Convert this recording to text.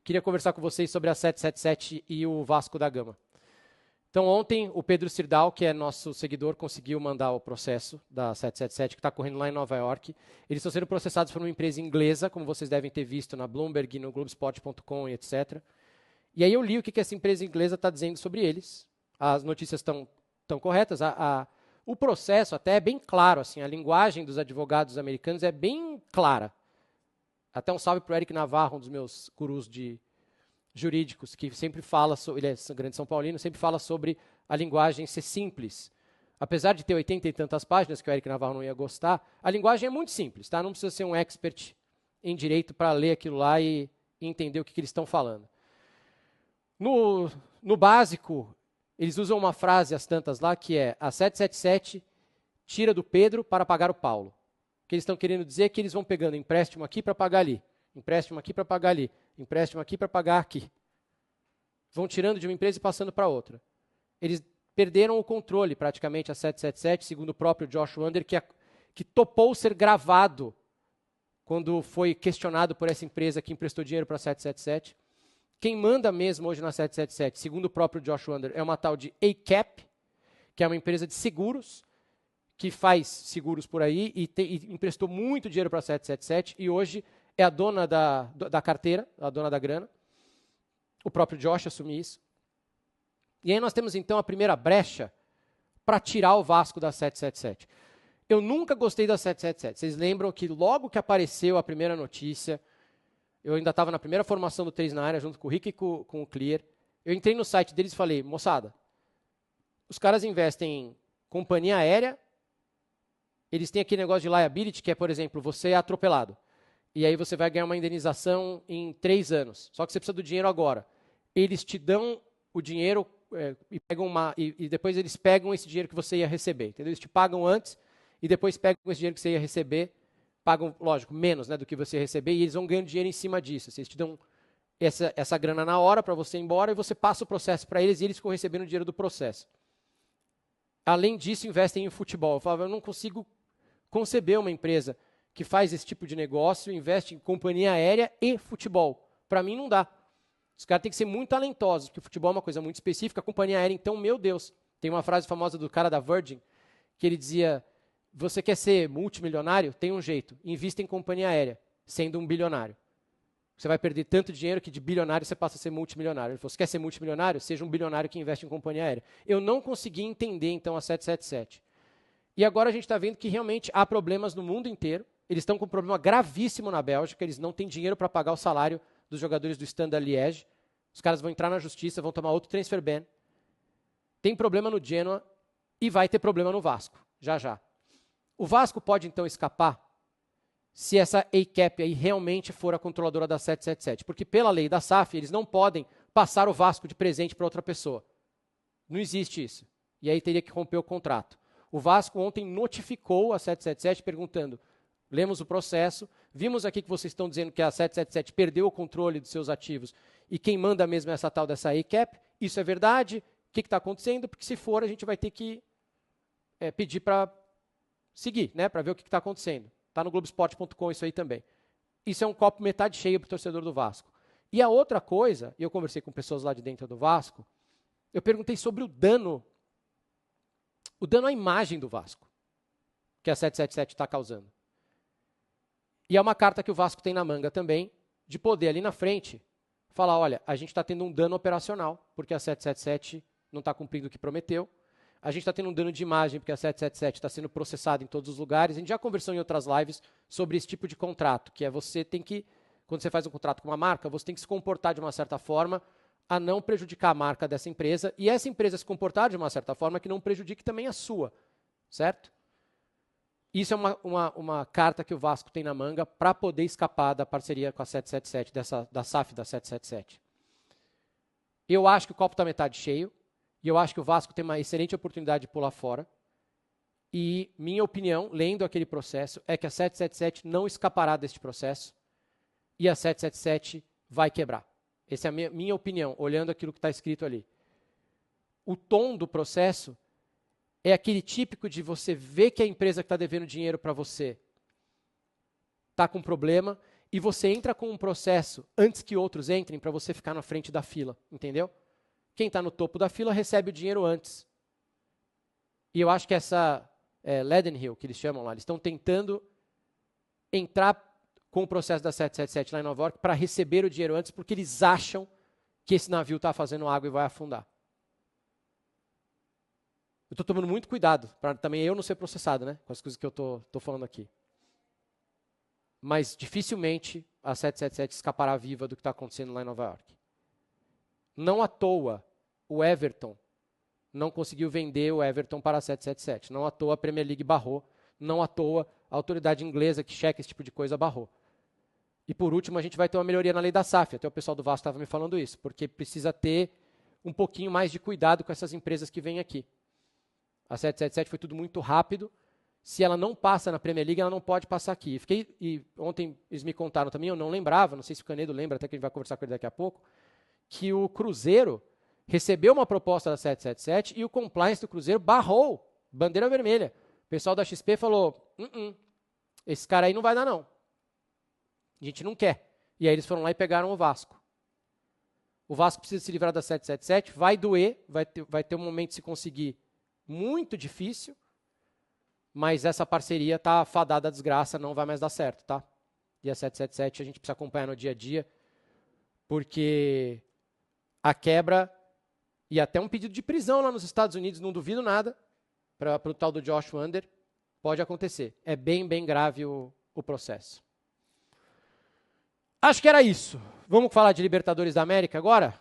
queria conversar com vocês sobre a 777 e o Vasco da Gama. Então, ontem, o Pedro Sirdal, que é nosso seguidor, conseguiu mandar o processo da 777, que está correndo lá em Nova York. Eles estão sendo processados por uma empresa inglesa, como vocês devem ter visto na Bloomberg, no Globespot.com e etc. E aí eu li o que essa empresa inglesa está dizendo sobre eles. As notícias estão corretas. O processo até é bem claro, assim, a linguagem dos advogados americanos é bem clara. Até um salve para o Eric Navarro, um dos meus gurus jurídicos, que sempre fala, ele é grande São Paulino, sempre fala sobre a linguagem ser simples. Apesar de ter 80 e tantas páginas, que o Eric Navarro não ia gostar, a linguagem é muito simples, tá? Não precisa ser um expert em direito para ler aquilo lá e entender o que eles estão falando. No básico, eles usam uma frase, as tantas lá, que é a 777 tira do Pedro para pagar o Paulo. O que eles estão querendo dizer é que eles vão pegando empréstimo aqui para pagar ali, empréstimo aqui para pagar ali, empréstimo aqui para pagar aqui. Vão tirando de uma empresa e passando para outra. Eles perderam o controle, praticamente, a 777, segundo o próprio Josh Wander, que topou ser gravado quando foi questionado por essa empresa que emprestou dinheiro para a 777. Quem manda mesmo hoje na 777, segundo o próprio Josh Wander, é uma tal de ACAP, que é uma empresa de seguros, que faz seguros por aí e emprestou muito dinheiro para a 777 e hoje é a dona da carteira, a dona da grana. O próprio Josh assumiu isso. E aí nós temos então a primeira brecha para tirar o Vasco da 777. Eu nunca gostei da 777. Vocês lembram que logo que apareceu a primeira notícia, eu ainda estava na primeira formação do 3 na área, junto com o Rick e com o Clear. Eu entrei no site deles e falei, moçada, os caras investem em companhia aérea, eles têm aquele negócio de liability, que é, por exemplo, você é atropelado. E aí você vai ganhar uma indenização em 3 anos. Só que você precisa do dinheiro agora. Eles te dão o dinheiro e depois eles pegam esse dinheiro que você ia receber. Entendeu? Eles te pagam antes e depois pegam esse dinheiro que você ia receber, pagam, lógico, menos, né, do que você ia receber, e eles vão ganhando dinheiro em cima disso. Eles te dão essa grana na hora para você ir embora e você passa o processo para eles e eles ficam recebendo o dinheiro do processo. Além disso, investem em futebol. Eu falava, eu não consigo conceber uma empresa que faz esse tipo de negócio, investe em companhia aérea e futebol. Para mim, não dá. Os caras têm que ser muito talentosos, porque o futebol é uma coisa muito específica, a companhia aérea, então, meu Deus. Tem uma frase famosa do cara da Virgin, que ele dizia, você quer ser multimilionário? Tem um jeito, invista em companhia aérea, sendo um bilionário. Você vai perder tanto dinheiro que de bilionário você passa a ser multimilionário. Ele falou, você quer ser multimilionário? Seja um bilionário que investe em companhia aérea. Eu não consegui entender, então, a 777. E agora a gente está vendo que realmente há problemas no mundo inteiro. Eles estão com um problema gravíssimo na Bélgica, eles não têm dinheiro para pagar o salário dos jogadores do Standard Liège. Os caras vão entrar na justiça, vão tomar outro transfer ban. Tem problema no Genoa e vai ter problema no Vasco, já já. O Vasco pode então escapar se essa ACAP aí realmente for a controladora da 777, porque pela lei da SAF eles não podem passar o Vasco de presente para outra pessoa. Não existe isso. E aí teria que romper o contrato. O Vasco ontem notificou a 777 perguntando, lemos o processo, vimos aqui que vocês estão dizendo que a 777 perdeu o controle dos seus ativos e quem manda mesmo é essa tal dessa ACAP. Isso é verdade? O que está acontecendo? Porque se for, a gente vai ter que pedir para seguir, né, para ver o que está acontecendo. Está no Globespot.com isso aí também. Isso é um copo metade cheio para o torcedor do Vasco. E a outra coisa, e eu conversei com pessoas lá de dentro do Vasco, eu perguntei sobre o dano à imagem do Vasco, que a 777 está causando. E é uma carta que o Vasco tem na manga também, de poder ali na frente falar, olha, a gente está tendo um dano operacional, porque a 777 não está cumprindo o que prometeu, a gente está tendo um dano de imagem, porque a 777 está sendo processada em todos os lugares, a gente já conversou em outras lives sobre esse tipo de contrato, que é você tem que, quando você faz um contrato com uma marca, você tem que se comportar de uma certa forma a não prejudicar a marca dessa empresa, e essa empresa se comportar de uma certa forma que não prejudique também a sua, certo? Isso é uma carta que o Vasco tem na manga para poder escapar da parceria com a 777, da SAF da 777. Eu acho que o copo está metade cheio, e eu acho que o Vasco tem uma excelente oportunidade de pular fora. E minha opinião, lendo aquele processo, é que a 777 não escapará deste processo e a 777 vai quebrar. Essa é a minha opinião, olhando aquilo que está escrito ali. O tom do processo é aquele típico de você ver que a empresa que está devendo dinheiro para você está com problema e você entra com um processo antes que outros entrem para você ficar na frente da fila, entendeu? Quem está no topo da fila recebe o dinheiro antes. E eu acho que essa Leadenhall, que eles chamam lá, eles estão tentando entrar com o processo da 777 lá em Nova York para receber o dinheiro antes, porque eles acham que esse navio está fazendo água e vai afundar. Eu estou tomando muito cuidado, para também eu não ser processado, né, com as coisas que eu estou falando aqui. Mas dificilmente a 777 escapará viva do que está acontecendo lá em Nova York. Não à toa o Everton não conseguiu vender o Everton para a 777. Não à toa a Premier League barrou. Não à toa a autoridade inglesa que checa esse tipo de coisa barrou. E por último, a gente vai ter uma melhoria na lei da SAF. Até o pessoal do Vasco estava me falando isso, porque precisa ter um pouquinho mais de cuidado com essas empresas que vêm aqui. A 777 foi tudo muito rápido. Se ela não passa na Premier League, ela não pode passar aqui. E ontem eles me contaram também, eu não lembrava, não sei se o Canedo lembra, até que a gente vai conversar com ele daqui a pouco, que o Cruzeiro recebeu uma proposta da 777 e o compliance do Cruzeiro barrou, bandeira vermelha. O pessoal da XP falou, esse cara aí não vai dar não. A gente não quer. E aí eles foram lá e pegaram o Vasco. O Vasco precisa se livrar da 777, vai doer, vai ter um momento de se conseguir muito difícil, mas essa parceria está fadada à desgraça, não vai mais dar certo, tá? E a 777 a gente precisa acompanhar no dia a dia, porque a quebra e até um pedido de prisão lá nos Estados Unidos, não duvido nada, para o tal do Josh Wander, pode acontecer. É bem, bem grave o processo. Acho que era isso. Vamos falar de Libertadores da América agora?